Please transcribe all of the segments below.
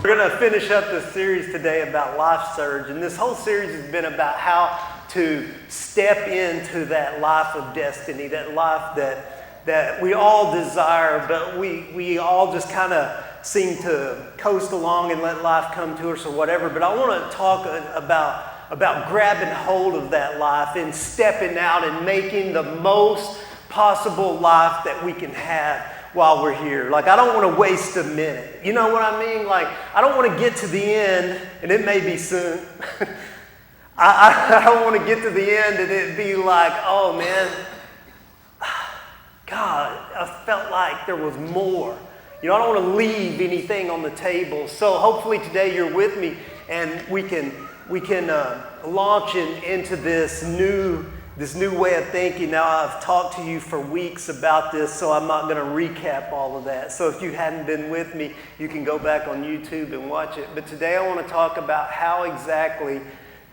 We're going to finish up this series today about Life Surge, and this whole series has been about how to step into that life of destiny, that life that we all desire, but we all just kind of seem to coast along and let life come to us or whatever. But I want to talk about grabbing hold of that life and stepping out and making the most possible life that we can have while we're here. Like, I don't want to waste a minute. You know what I mean? Like, I don't want to get to the end, and it may be soon. I don't want to get to the end and it be like, oh man, God, I felt like there was more. You know, I don't want to leave anything on the table. So hopefully today you're with me and we can launch into this new way of thinking. Now, I've talked to you for weeks about this, so I'm not going to recap all of that. So if you hadn't been with me, you can go back on YouTube and watch it. But today I want to talk about how exactly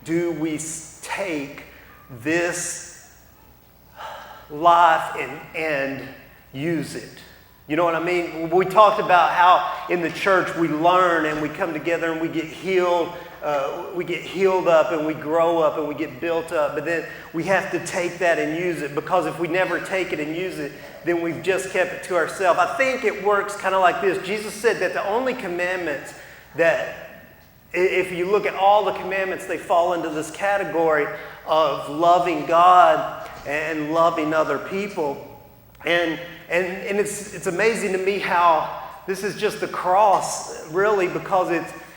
do we take this life and use it. You know what I mean? We talked about how in the church we learn and we come together and we get healed. We get healed up and we grow up and we get built up. But then we have to take that and use it, because if we never take it and use it, then we've just kept it to ourselves. I think it works kind of like this. Jesus said that the only commandments that, if you look at all the commandments, they fall into this category of loving God and loving other people. And it's amazing to me how this is just the cross, really, because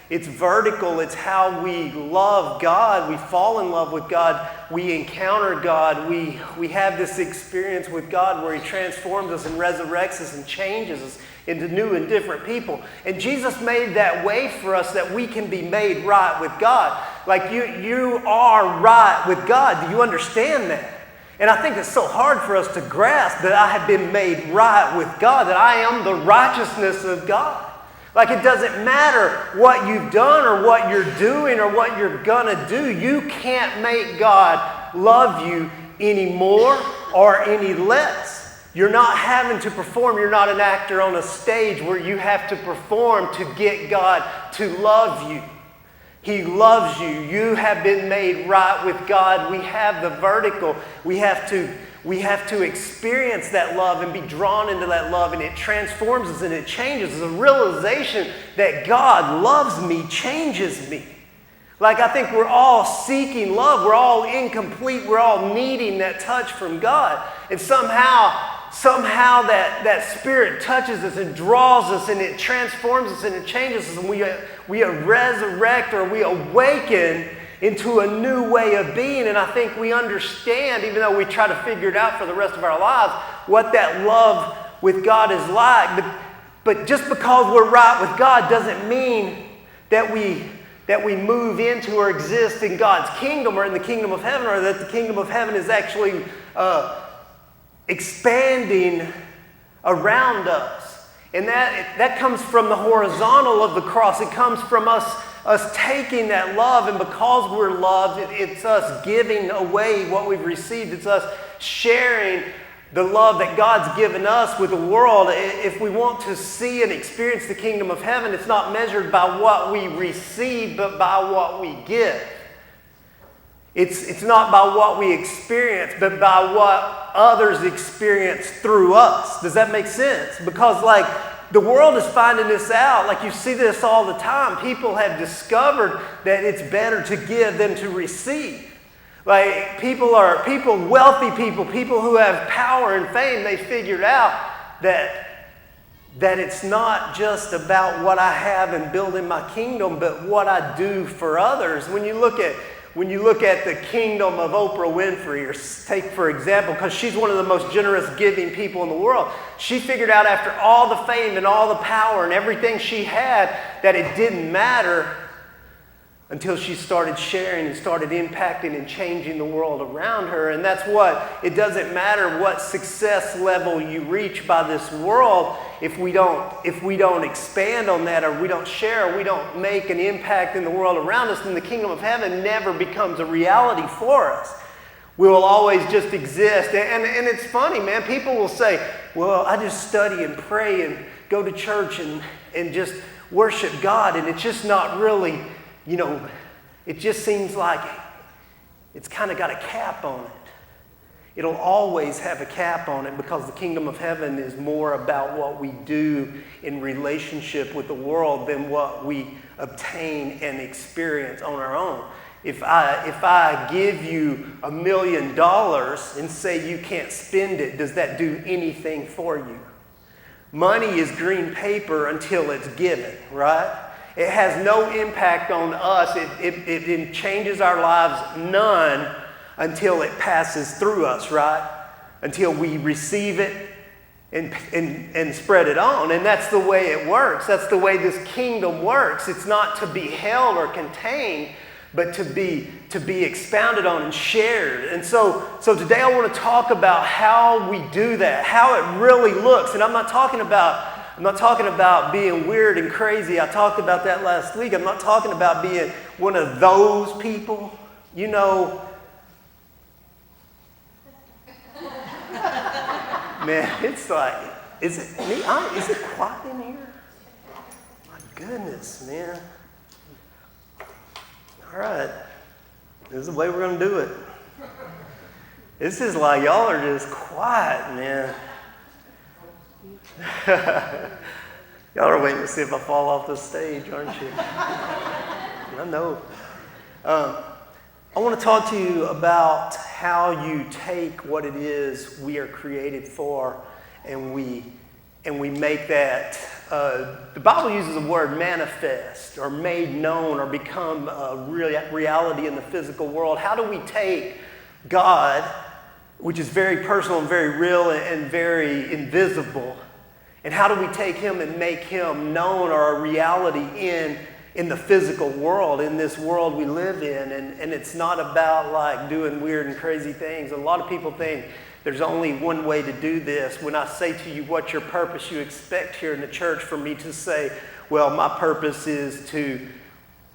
it's vertical. It's how we love God. We fall in love with God. We encounter God. We have this experience with God where He transforms us and resurrects us and changes us into new and different people. And Jesus made that way for us that we can be made right with God. Like you are right with God. Do you understand that? And I think it's so hard for us to grasp that I have been made right with God, that I am the righteousness of God. Like, it doesn't matter what you've done or what you're doing or what you're gonna do. You can't make God love you any more or any less. You're not having to perform. You're not an actor on a stage where you have to perform to get God to love you. He loves you. You have been made right with God. We have the vertical. We have to experience that love and be drawn into that love, and it transforms us and it changes us. The realization that God loves me changes me. Like, I think we're all seeking love. We're all incomplete. We're all needing that touch from God. And somehow that Spirit touches us and draws us, and it transforms us and it changes us, and we resurrect or we awaken into a new way of being. And I think we understand, even though we try to figure it out for the rest of our lives, what that love with God is like. But just because we're right with God doesn't mean that we move into or exist in God's kingdom or in the kingdom of heaven, or that the kingdom of heaven is actually expanding around us. And that comes from the horizontal of the cross. It comes from us taking that love, and because we're loved, it's us giving away what we've received. It's us sharing the love that God's given us with the world. If we want to see and experience the kingdom of heaven, it's not measured by what we receive, but by what we give. It's not by what we experience, but by what others experience through us. Does that make sense? Because, like, the world is finding this out. Like, you see this all the time. People have discovered that it's better to give than to receive. Like, wealthy people who have power and fame, they figured out that it's not just about what I have and building my kingdom, but what I do for others. When you look at the kingdom of Oprah Winfrey, or take for example, because she's one of the most generous giving people in the world, she figured out after all the fame and all the power and everything she had that it didn't matter until she started sharing and started impacting and changing the world around her. And that's what, it doesn't matter what success level you reach by this world, if we don't expand on that, or we don't share, or we don't make an impact in the world around us, then the kingdom of heaven never becomes a reality for us. We will always just exist. And it's funny, man. People will say, well, I just study and pray and go to church and just worship God, and it's just not really, it just seems like it's kind of got a cap on it. It'll always have a cap on it because the kingdom of heaven is more about what we do in relationship with the world than what we obtain and experience on our own. If I give you $1 million and say you can't spend it, does that do anything for you? Money is green paper until it's given, right? It has no impact on us. It changes our lives none until it passes through us, right? Until we receive it and spread it on. And that's the way it works. That's the way this kingdom works. It's not to be held or contained, but to be expounded on and shared. And so today I want to talk about how we do that, how it really looks. And I'm not talking about being weird and crazy. I talked about that last week. I'm not talking about being one of those people, Man, it's like, is it me? Is it quiet in here? My goodness, man. All right. This is the way we're going to do it. This is like y'all are just quiet, man. Y'all are waiting to see if I fall off the stage, aren't you? I know. I want to talk to you about how you take what it is we are created for and we make that, the Bible uses the word manifest or made known or become a reality in the physical world. How do we take God, which is very personal and very real and very invisible, and how do we take him and make him known or a reality in the physical world, in this world we live in? And it's not about like doing weird and crazy things. A lot of people think there's only one way to do this. When I say to you, what's your purpose, you expect here in the church for me to say, well, my purpose is to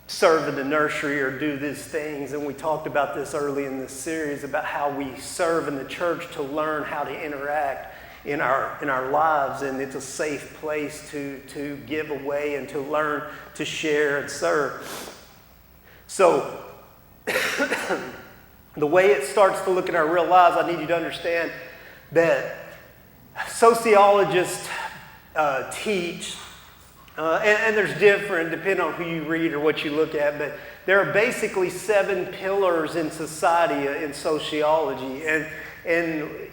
serve in the nursery or do these things. And we talked about this early in this series about how we serve in the church to learn how to interact in our lives, and it's a safe place to give away and to learn to share and serve. So the way it starts to look in our real lives, I need you to understand that sociologists teach, and there's different depending on who you read or what you look at, but there are basically 7 pillars in society in sociology, and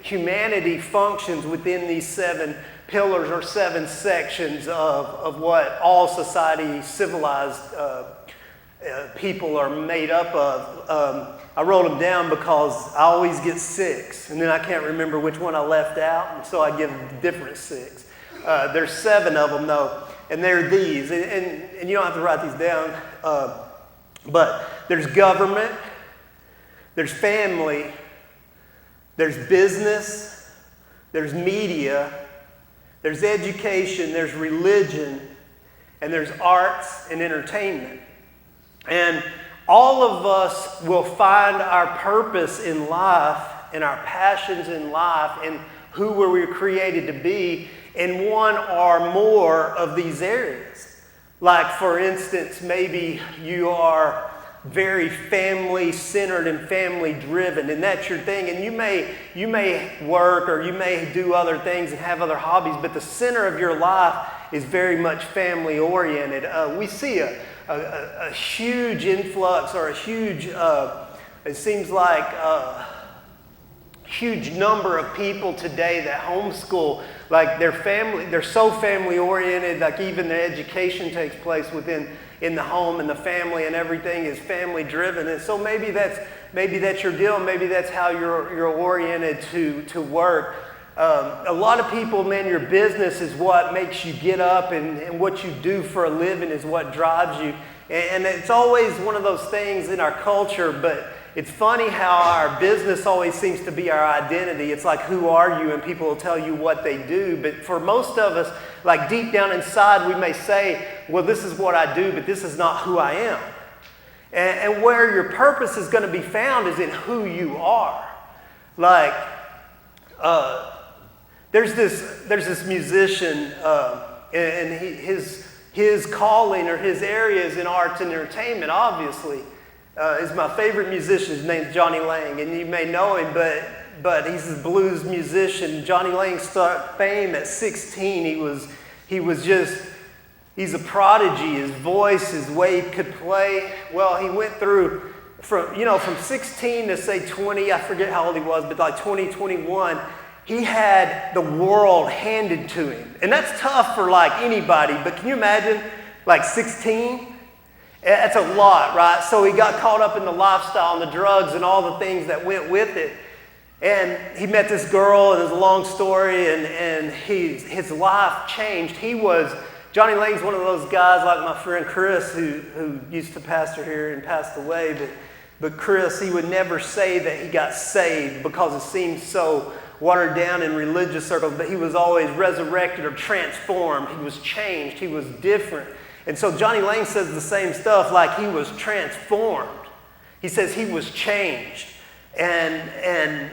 humanity functions within these 7 pillars or 7 sections of what all society, civilized people are made up of. I wrote them down because I always get 6, and then I can't remember which one I left out, and so I give different 6. There's 7 of them, though, and they're these, and you don't have to write these down, but there's government, there's family, there's business, there's media, there's education, there's religion, and there's arts and entertainment. And all of us will find our purpose in life and our passions in life and who we were created to be in one or more of these areas. Like, for instance, maybe you are very family-centered and family-driven, and that's your thing. And you may work or you may do other things and have other hobbies, but the center of your life is very much family-oriented. We see a huge influx or a huge, it seems like huge number of people today that homeschool, like they're so family-oriented, like even their education takes place in the home and the family, and everything is family-driven. And so maybe that's your deal. Maybe that's how you're oriented to work. A lot of people, man, your business is what makes you get up, and what you do for a living is what drives you. And it's always one of those things in our culture, but it's funny how our business always seems to be our identity. It's like, who are you? And people will tell you what they do. But for most of us, like deep down inside, we may say, well, this is what I do, but this is not who I am. And where your purpose is going to be found is in who you are. Like, there's this musician, and his calling or his areas in arts and entertainment, obviously, is my favorite musician. His name's Johnny Lang, and you may know him, but he's a blues musician. Johnny Lang started fame at 16. He's a prodigy. His voice, his way he could play. Well, he went through from 16 to say 20, I forget how old he was, but like 20, 21, he had the world handed to him. And that's tough for like anybody, but can you imagine like 16? That's a lot, right? So he got caught up in the lifestyle and the drugs and all the things that went with it. And he met this girl, and it's a long story, and his life changed. Johnny Lang's one of those guys like my friend Chris, who used to pastor here and passed away. But Chris, he would never say that he got saved because it seemed so watered down in religious circles, but he was always resurrected or transformed. He was changed. He was different. And so Johnny Lang says the same stuff, like he was transformed. He says he was changed. And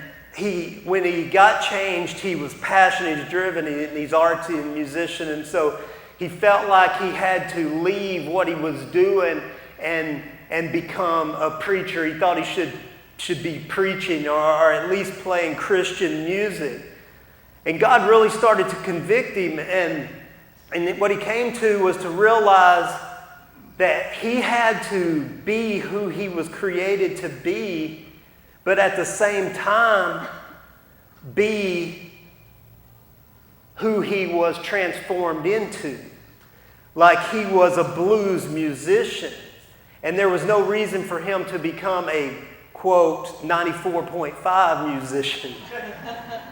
when he got changed, he was passionate, he's driven, he's artsy and musician. And so he felt like he had to leave what he was doing and become a preacher. He thought he should be preaching or at least playing Christian music. And God really started to convict him, and what he came to was to realize that he had to be who he was created to be, but at the same time be who he was transformed into. Like he was a blues musician, and there was no reason for him to become a, quote, 94.5 musician,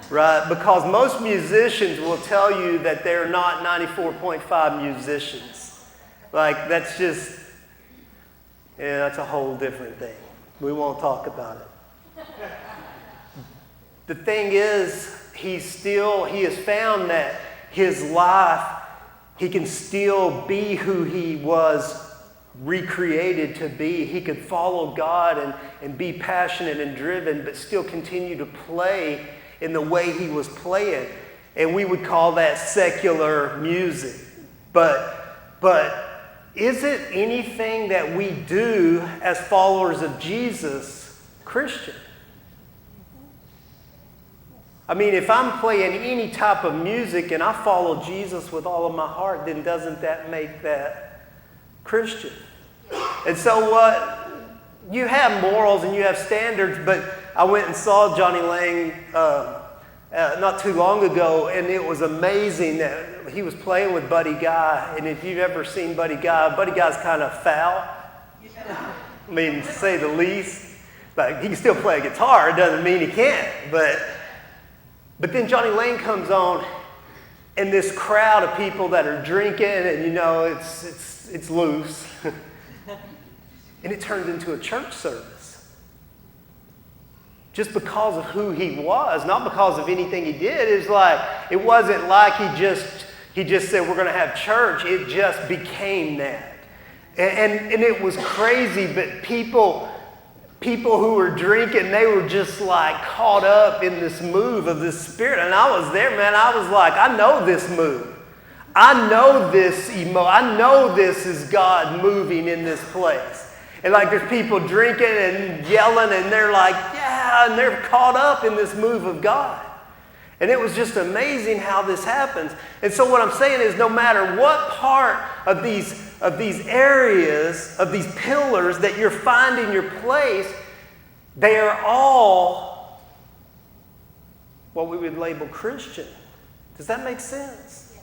right? Because most musicians will tell you that they're not 94.5 musicians. Like that's that's a whole different thing. We won't talk about it. The thing is, he has found that his life, he can still be who he was recreated to be. He could follow God and be passionate and driven, but still continue to play in the way he was playing. And we would call that secular music. But is it anything that we do as followers of Jesus Christian? I mean, if I'm playing any type of music and I follow Jesus with all of my heart, then doesn't that make that Christian? And so you have morals and you have standards, but I went and saw Johnny Lang not too long ago, and it was amazing that he was playing with Buddy Guy. And if you've ever seen Buddy Guy's kind of foul. I mean, to say the least. Like, he can still play a guitar. It doesn't mean he can't. But then Johnny Lang comes on, and this crowd of people that are drinking, and it's loose. And it turns into a church service. Just because of who he was, not because of anything he did. It wasn't like he just said, we're going to have church. It just became that. And it was crazy, but people who were drinking, they were just like caught up in this move of this spirit. And I was there, man. I was like, I know this move. I know this I know this is God moving in this place. And like there's people drinking and yelling, and they're like, yeah, and they're caught up in this move of God. And it was just amazing how this happens. And so what I'm saying is, no matter what part of these areas, of these pillars that you're finding your place, they are all what we would label Christian. Does that make sense?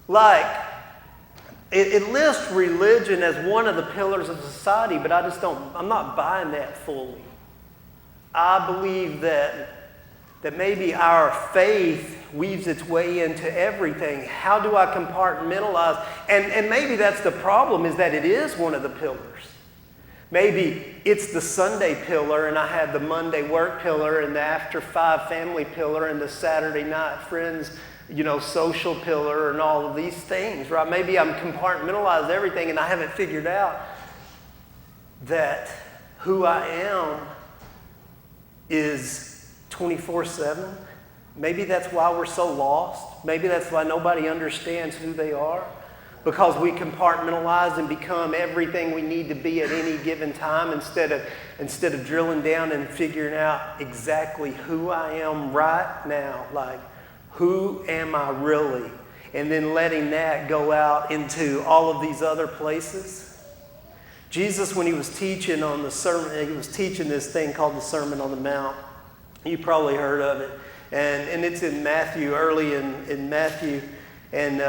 Like, it lists religion as one of the pillars of society, but I'm not buying that fully. I believe that maybe our faith weaves its way into everything. How do I compartmentalize? And maybe that's the problem, is that it is one of the pillars. Maybe it's the Sunday pillar, and I have the Monday work pillar, and the after 5 family pillar, and the Saturday night friends, social pillar, and all of these things, right? Maybe I'm compartmentalized everything, and I haven't figured out that who I am is 24/7. Maybe that's why we're so lost. Maybe that's why nobody understands who they are. because we compartmentalize and become everything we need to be at any given time instead of drilling down and figuring out exactly who I am right now. Like, who am I really? And then letting that go out into all of these other places. Jesus, when he was teaching on the sermon, he was teaching this thing called the Sermon on the Mount. You probably heard of it. And it's in Matthew, early in Matthew. And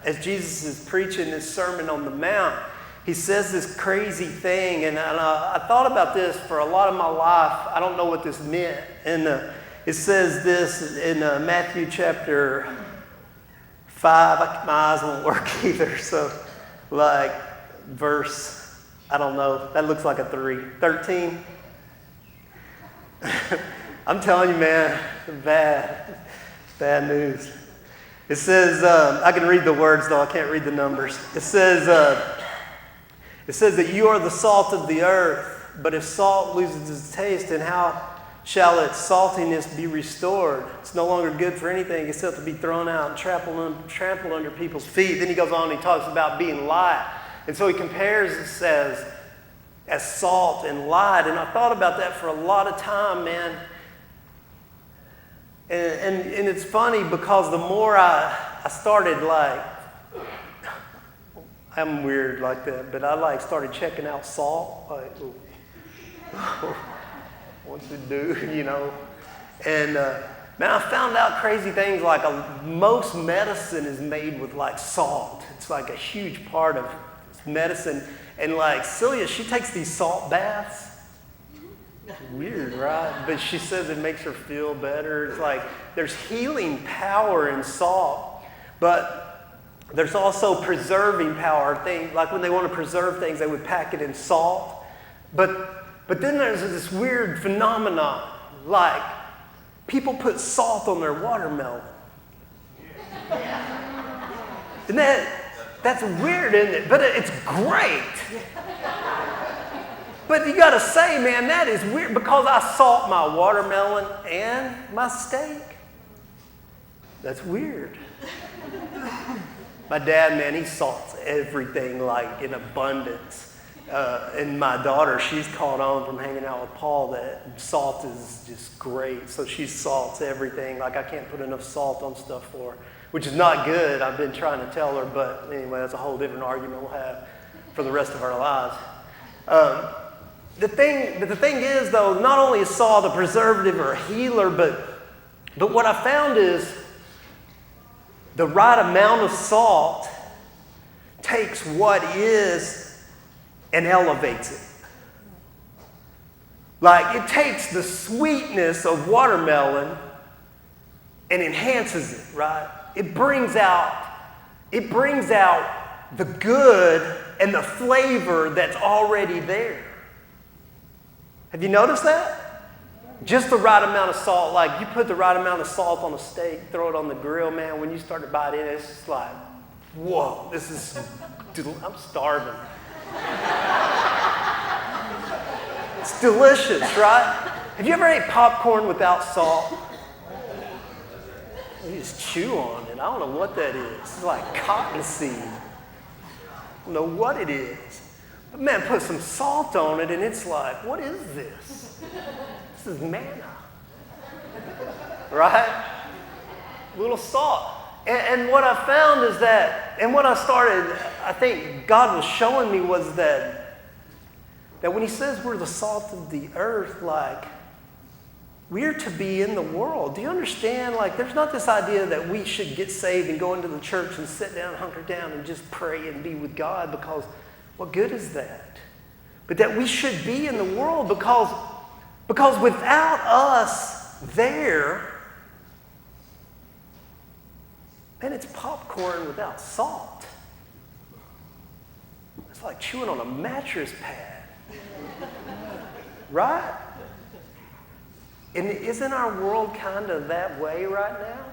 as Jesus is preaching this Sermon on the Mount, he says this crazy thing. And I thought about this for a lot of my life. I don't know what this meant. And it says this in Matthew chapter 5. My eyes won't work either. So, like, verse, I don't know. That looks like a 3. 13. I'm telling you, man, bad news. It says, I can read the words, though I can't read the numbers. It says that you are the salt of the earth, but if salt loses its taste, then how shall its saltiness be restored? It's no longer good for anything except to be thrown out and trampled under people's feet. Then he goes on and he talks about being light. And so he compares it as salt and light. And I thought about that for a lot of time, man. And it's funny because the more I started, like, I'm weird like that, but I started checking out salt, like, what's it do, you know? And man, I found out crazy things like most medicine is made with like salt. It's like a huge part of medicine. And like Celia, she takes these salt baths. Weird, right? But she says it makes her feel better. It's like there's healing power in salt, but there's also preserving power. Things like when they want to preserve things, they would pack it in salt. But then there's this weird phenomenon, like people put salt on their watermelon. And that's weird, isn't it? But it's great. But you got to say, man, that is weird because I salt my watermelon and my steak. That's weird. My dad, man, he salts everything like in abundance. And my daughter, she's caught on from hanging out with Paul that salt is just great. So she salts everything. Like I can't put enough salt on stuff for her, which is not good. I've been trying to tell her, but anyway, that's a whole different argument we'll have for the rest of our lives. The thing is, though, not only is salt a preservative or a healer, but what I found is the right amount of salt takes what is and elevates it. Like it takes the sweetness of watermelon and enhances it, right? It brings out the good and the flavor that's already there. Have you noticed that? Just the right amount of salt. Like you put the right amount of salt on a steak, throw it on the grill, man. When you start to bite in, it's just like, whoa, I'm starving. It's delicious, right? Have you ever ate popcorn without salt? You just chew on it. I don't know what that is. It's like cottonseed. I don't know what it is. But man, put some salt on it and it's like, what is this? This is manna. Right? A little salt. And what I found is that, and what I think God was showing me was that when he says we're the salt of the earth, like, we're to be in the world. Do you understand? Like, there's not this idea that we should get saved and go into the church and sit down, hunker down, and just pray and be with God because what good is that? But that we should be in the world because without us there, man, it's popcorn without salt. It's like chewing on a mattress pad. Right? And isn't our world kind of that way right now?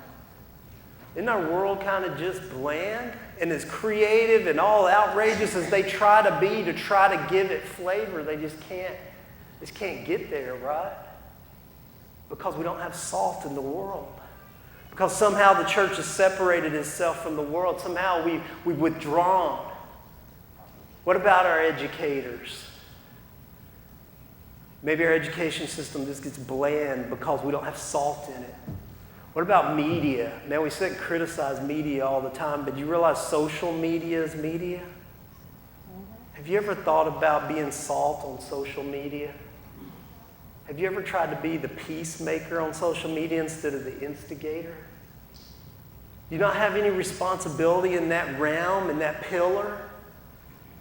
Isn't our world kind of just bland and as creative and all outrageous as they try to be to try to give it flavor? They just can't get there, right? Because we don't have salt in the world. Because somehow the church has separated itself from the world. Somehow we've withdrawn. What about our educators? Maybe our education system just gets bland because we don't have salt in it. What about media? Man, we sit and criticize media all the time, but you realize social media is media? Have you ever thought about being salt on social media? Have you ever tried to be the peacemaker on social media instead of the instigator? Do you not have any responsibility in that realm, in that pillar?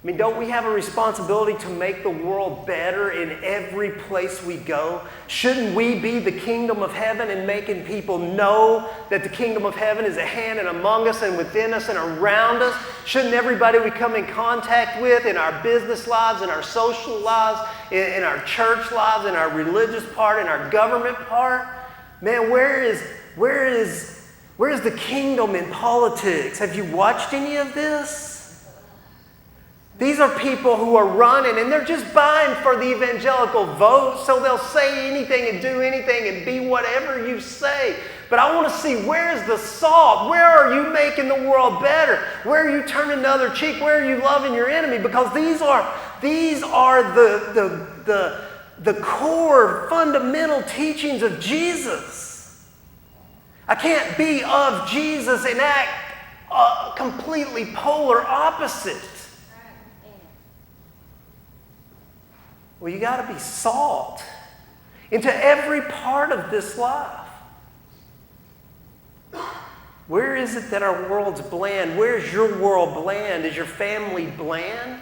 I mean, don't we have a responsibility to make the world better in every place we go? Shouldn't we be the kingdom of heaven and making people know that the kingdom of heaven is at hand and among us and within us and around us? Shouldn't everybody we come in contact with in our business lives, in our social lives, in our church lives, in our religious part, in our government part? Man, where is the kingdom in politics? Have you watched any of this? These are people who are running and they're just buying for the evangelical vote, so they'll say anything and do anything and be whatever you say. But I want to see, where's the salt? Where are you making the world better? Where are you turning the other cheek? Where are you loving your enemy? Because these are the core fundamental teachings of Jesus. I can't be of Jesus and act completely polar opposite. Well, you got to be salt into every part of this life. Where is it that our world's bland? Where's your world bland? Is your family bland?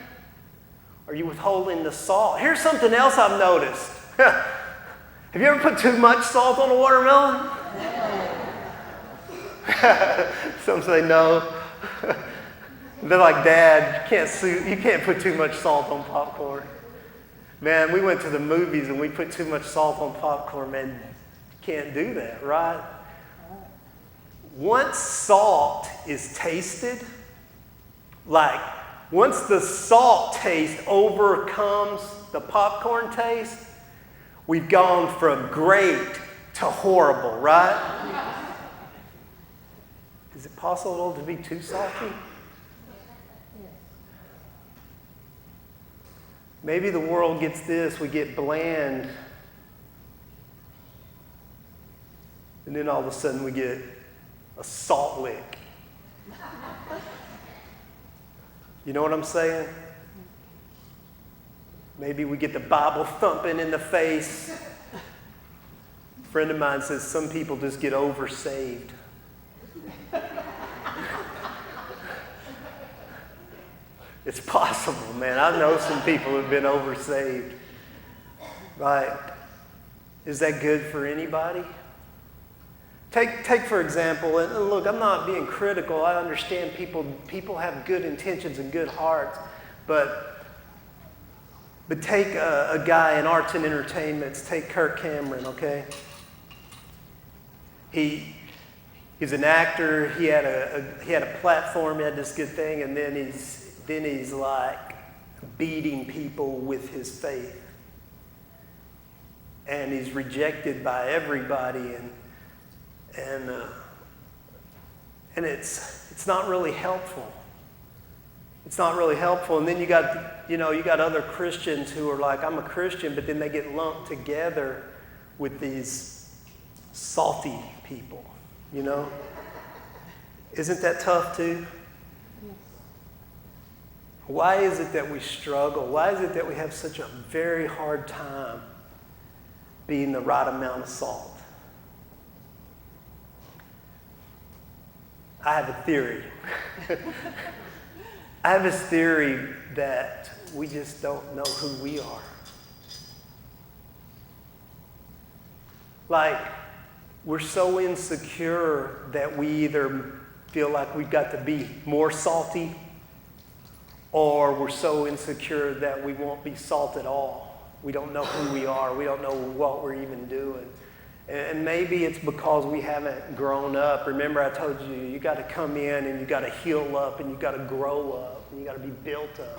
Are you withholding the salt? Here's something else I've noticed. Have you ever put too much salt on a watermelon? Some say no. They're like, Dad, you can't put too much salt on popcorn. Man, we went to the movies and we put too much salt on popcorn. Man, you can't do that, right? Once salt is tasted, like once the salt taste overcomes the popcorn taste, we've gone from great to horrible, right? Is it possible to be too salty? Maybe the world gets this, we get bland, and then all of a sudden we get a salt lick. You know what I'm saying? Maybe we get the Bible thumping in the face. A friend of mine says some people just get over-saved. It's possible, man. I know some people who've been oversaved. Right? Is that good for anybody? Take for example, and look, I'm not being critical. I understand people have good intentions and good hearts, but take a guy in arts and entertainments. Take Kirk Cameron, okay? He's an actor. He had a platform. He had this good thing, and then he's like beating people with his faith. And he's rejected by everybody, and it's not really helpful. It's not really helpful. And then you got other Christians who are like, I'm a Christian, but then they get lumped together with these salty people, you know? Isn't that tough too? Why is it that we struggle? Why is it that we have such a very hard time being the right amount of salt? I have a theory. I have this theory that we just don't know who we are. Like, we're so insecure that we either feel like we've got to be more salty, or we're so insecure that we won't be salt at all. We don't know who we are. We don't know what we're even doing. And maybe it's because we haven't grown up. Remember, I told you, you got to come in and you got to heal up and you got to grow up and you got to be built up.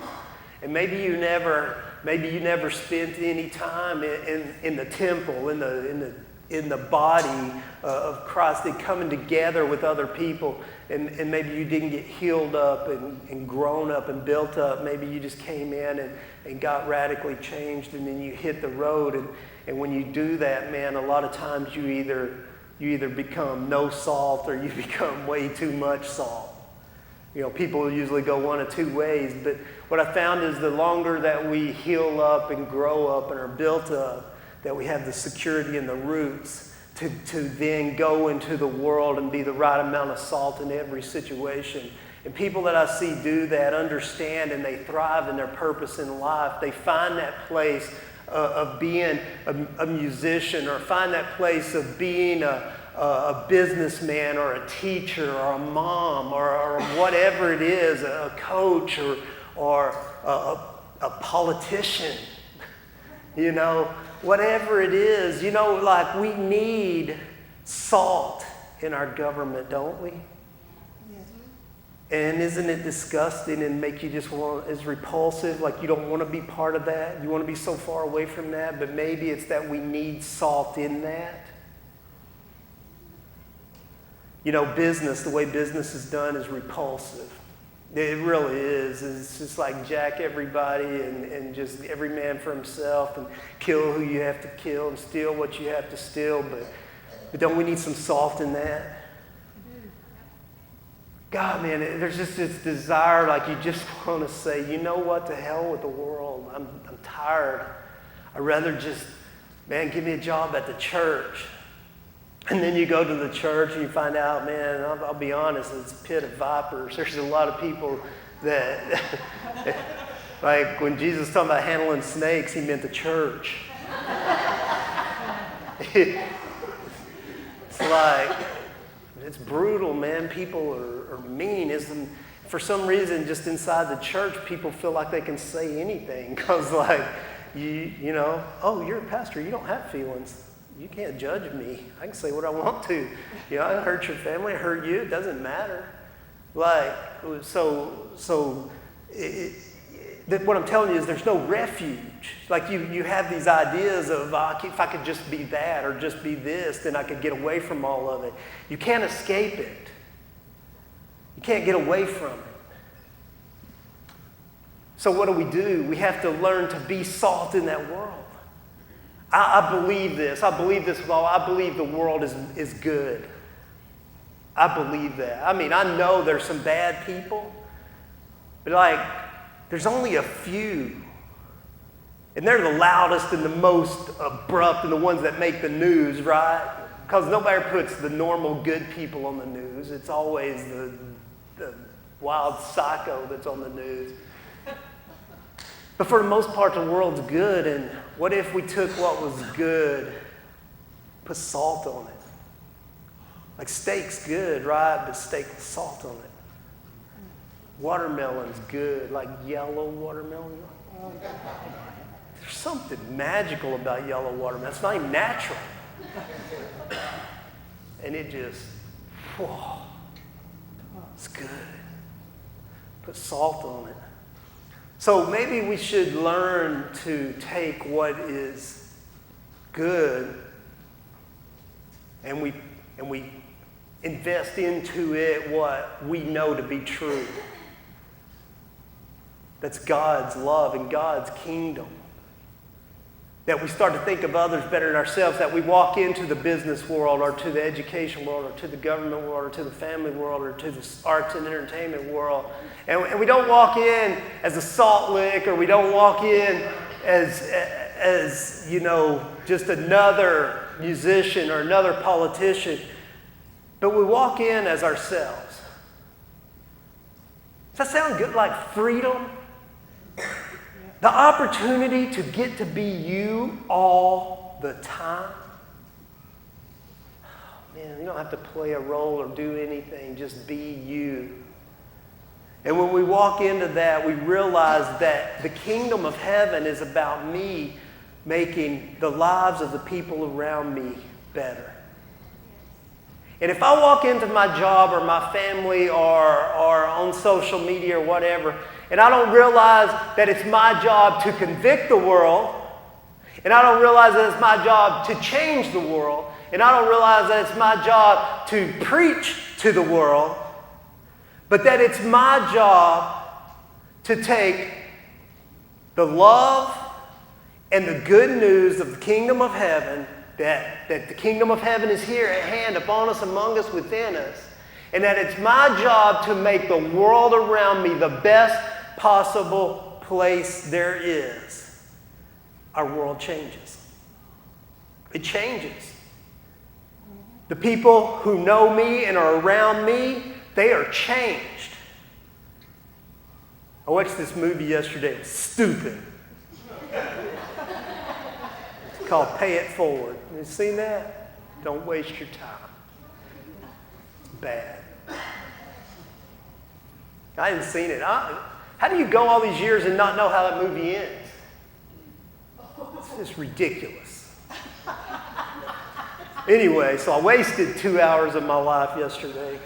And maybe you never spent any time in the temple, in the in the body of Christ, and coming together with other people, and maybe you didn't get healed up and grown up and built up. Maybe you just came in and got radically changed, and then you hit the road. And when you do that, man, a lot of times you either become no salt or you become way too much salt. You know, people usually go one of two ways, but what I found is the longer that we heal up and grow up and are built up, that we have the security and the roots to then go into the world and be the right amount of salt in every situation. And people that I see do that understand, and they thrive in their purpose in life. They find that place of being a musician, or find that place of being a businessman or a teacher or a mom or whatever it is, a coach or a politician, you know, whatever it is. You know, like, we need salt in our government, don't we? And isn't it disgusting and make you just want, is repulsive, like you don't want to be part of that? You want to be so far away from that, but maybe it's that we need salt in that. You know, business, the way business is done is repulsive. It really is. It's just like jack everybody and just every man for himself, and kill who you have to kill and steal what you have to steal. But don't we need some salt in that? God, man, there's just this desire, like you just want to say, you know what, to hell with the world. I'm tired. I'd rather just, man, give me a job at the church. And then you go to the church and you find out, man, I'll be honest, it's a pit of vipers. There's a lot of people that, like when Jesus was talking about handling snakes, he meant the church. It's like, it's brutal, man. People are mean. For some reason, just inside the church, people feel like they can say anything. Because, like, you know, oh, you're a pastor. You don't have feelings. You can't judge me. I can say what I want to. You know, I hurt your family. I hurt you. It doesn't matter. Like, what I'm telling you is there's no refuge. Like you have these ideas of, if I could just be that or just be this, then I could get away from all of it. You can't escape it. You can't get away from it. So what do? We have to learn to be salt in that world. I believe this. I believe this with all. I believe the world is good. I believe that. I mean, I know there's some bad people, but like, there's only a few. And they're the loudest and the most abrupt and the ones that make the news, right? Because nobody puts the normal good people on the news. It's always the wild psycho that's on the news. But for the most part, the world's good. And what if we took what was good, put salt on it? Like steak's good, right? But steak with salt on it. Watermelon's good, like yellow watermelon. There's something magical about yellow watermelon. It's not even natural. And it just, whoa, it's good. Put salt on it. So maybe we should learn to take what is good and we invest into it what we know to be true. That's God's love and God's kingdom. That we start to think of others better than ourselves, that we walk into the business world or to the education world or to the government world or to the family world or to the arts and entertainment world. And we don't walk in as a salt lick, or we don't walk in as you know, just another musician or another politician, but we walk in as ourselves. Does that sound good? Like freedom? The opportunity to get to be you all the time. Oh, man, you don't have to play a role or do anything. Just be you. And when we walk into that, we realize that the kingdom of heaven is about me making the lives of the people around me better. And if I walk into my job or my family or on social media or whatever, and I don't realize that it's my job to convict the world, and I don't realize that it's my job to change the world, And I don't realize that it's my job to preach to the world, but that it's my job to take the love and the good news of the kingdom of heaven, that the kingdom of heaven is here at hand, upon us, among us, within us, and that it's my job to make the world around me the best possible place there is. Our world changes. It changes. The people who know me and are around me, they are changed. I watched this movie yesterday. It was stupid. It's called Pay It Forward. You seen that? Don't waste your time. It's bad. I hadn't seen it. How do you go all these years and not know how that movie ends? It's just ridiculous. Anyway, so I wasted 2 hours of my life yesterday.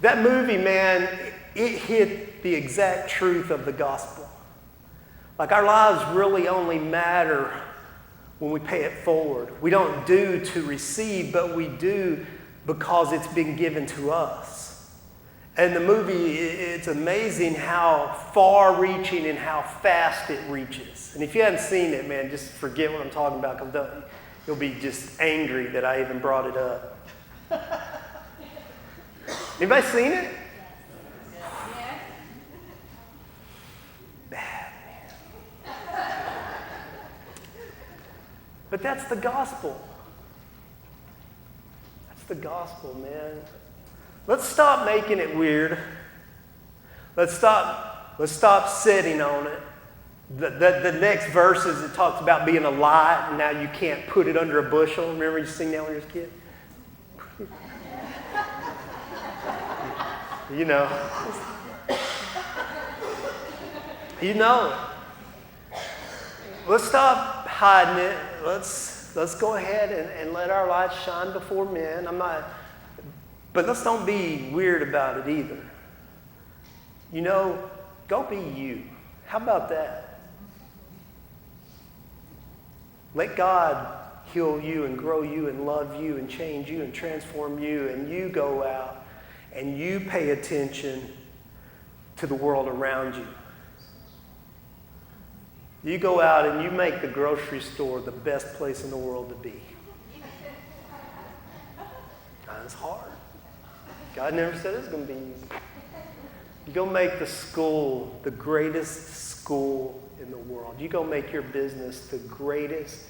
That movie, man, it hit the exact truth of the gospel. Like, our lives really only matter when we pay it forward. We don't do to receive, but we do because it's been given to us. And the movie, it's amazing how far-reaching and how fast it reaches. And if you haven't seen it, man, just forget what I'm talking about, because you'll be just angry that I even brought it up. Anybody seen it? Bad, man. But that's the gospel. That's the gospel, man. Let's stop making it weird. Let's stop sitting on it. The next verses, it talks about being a light, and now you can't put it under a bushel. Remember you sing that when you were a kid? You know. You know it. Let's stop hiding it. Let's go ahead and let our light shine before men. But let's don't be weird about it either. You know, go be you. How about that? Let God heal you and grow you and love you and change you and transform you, and you go out and you pay attention to the world around you. You go out and you make the grocery store the best place in the world to be. It's hard. God never said it was going to be easy. You go make the school the greatest school in the world. You go make your business the greatest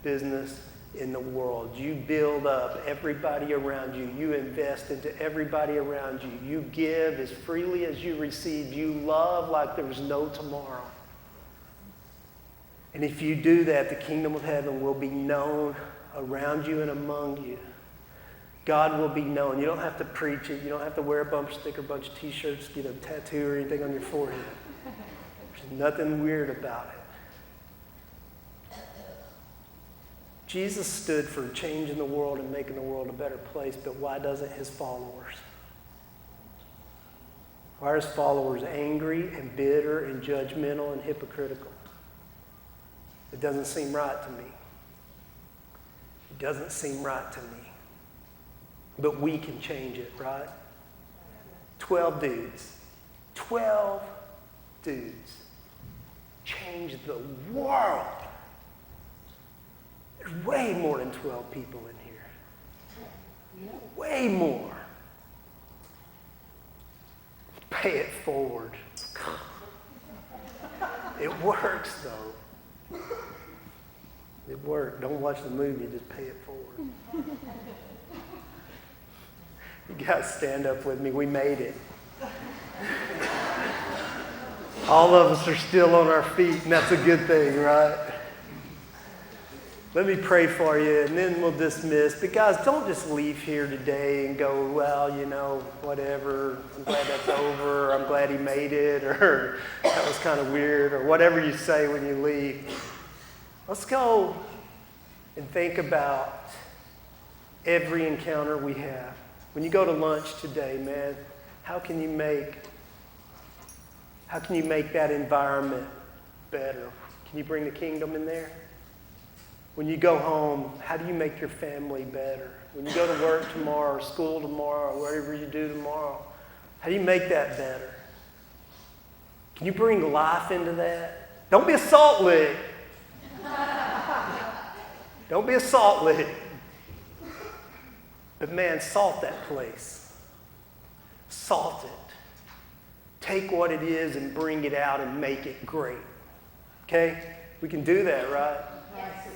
business in the world. You build up everybody around you. You invest into everybody around you. You give as freely as you receive. You love like there's no tomorrow. And if you do that, the kingdom of heaven will be known around you and among you. God will be known. You don't have to preach it. You don't have to wear a bumper sticker, a bunch of t-shirts, get a tattoo or anything on your forehead. There's nothing weird about it. Jesus stood for changing the world and making the world a better place, but why doesn't his followers? Why are his followers angry and bitter and judgmental and hypocritical? It doesn't seem right to me. It doesn't seem right to me. But we can change it, right? 12 dudes. 12 dudes. Change the world. There's way more than 12 people in here. Way more. Pay it forward. It works, though. It worked. Don't watch the movie, just pay it forward. You guys stand up with me. We made it. All of us are still on our feet, and that's a good thing, right? Let me pray for you, and then we'll dismiss. But guys, don't just leave here today and go, well, you know, whatever. I'm glad that's over. Or I'm glad he made it. Or that was kind of weird. Or whatever you say when you leave. Let's go and think about every encounter we have. When you go to lunch today, man, how can you make that environment better? Can you bring the kingdom in there? When you go home, how do you make your family better? When you go to work tomorrow or school tomorrow or whatever you do tomorrow, how do you make that better? Can you bring life into that? Don't be a salt lick. Don't be a salt lick. But man, salt that place. Salt it. Take what it is and bring it out and make it great. Okay? We can do that, right? Yes.